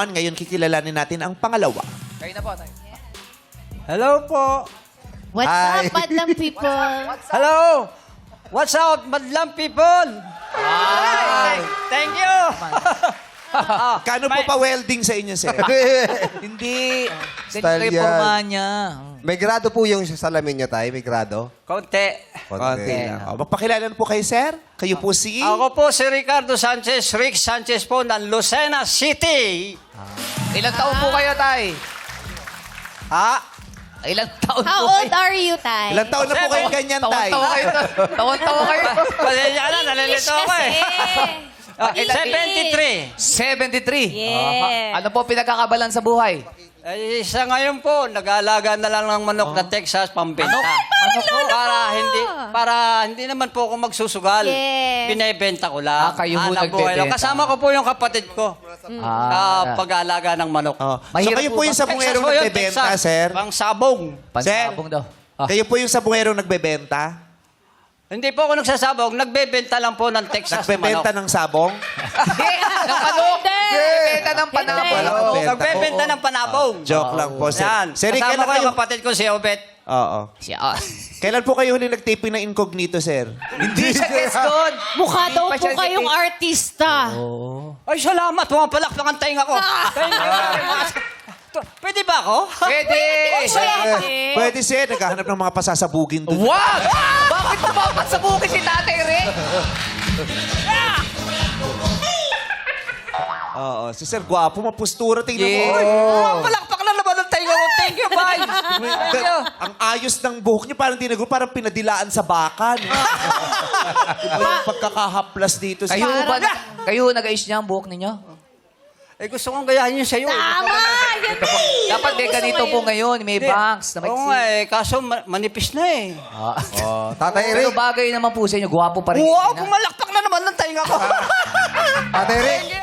Ngayon kikilalanin natin ang pangalawa. Kayo na po, tayo. Hello po. What's Hi. up, madlang people? Hello. What's up, madlang people? Thank you. Kano po pa welding sa inyo, sir? Hindi. Style Ganito yung yan. forma niya. May grado po yung salamin niya, tay? May grado? Konti. Konti lang. Magpakilala po kayo, sir. Kayo po si... Ako po si Ricardo Sanchez, Rick Sanchez po ng Lucena City. Ilang taon po kayo, tay? Ha? Ilang taon How po old are you, Tay? Ilang taon na po kayo ganyan, tay? Taon-taon kayo. Taon-taon kayo. Pasensya ka na, nalilito ako eh. Ah, Ilan- 73. 73. Yeah. Ano po pinagkakabalan sa buhay? Eh, isa ngayon po, nag-aalaga na lang ng manok na Texas pambenta. Para hindi naman po ako magsusugal. Yes. Binebenta ko lang. Kayo po Hanap buhay lang. nagbebenta. Kasama ko po yung kapatid ko sa pag-aalaga ng manok. Oh. So Mahirap kayo po po ba? yung sabungerong po yun, nagbebenta, Texas. sir? Pang sabong. Pansabong daw. Kayo po yung sabungerong nagbebenta? Hindi po ako nagsasabong. Nagbebenta lang po ng Texas na Nagbebenta manok. ng sabong? Hindi! Ng manok! Benta ng panabong. Hindi. Nagbebenta ng panabong. Joke lang po, sir. Yan. Sir, Rick, Kasama kailan ko kayo... yung kapatid ko si Obet. Oo. Siya. Kailan po kayo huli nagtaping ng incognito, sir? Hindi siya guest doon. Mukha daw Hindi pa po siya kayong nag- artista. Ay, salamat. Pumapalakpak ang tainga ko. Thank you very much. Pwede ba ako? Pwede! Pwede, sir. Naghahanap ng mga pasasabugin doon. Wag! Bakit tumapat sa bukid si Tatay Rick? Oo. Si sir, gwapo, mapustura. Tingnan mo. Yeah. Ay, Pumapalakpak na naman ang tainga ko. Thank you, bye. Thank you. ang ayos ng buhok niya, parang tinago, parang pinadilaan sa baka. No? Iba yung pagkakahaplas dito. Kayo ba? Kayo nag-ayos niya ang buhok ninyo? Eh, gusto kong gayahin yun sa'yo. Tama! Yan eh. Dapat may ganito po ngayon. May bangs na may Oo nga eh. Kaso manipis na eh. Oh, Tatay Pero Rick. bagay naman po sa inyo. Gwapo pa rin. Wow, pumalakpak na naman ng tainga ko. Tatay Rick.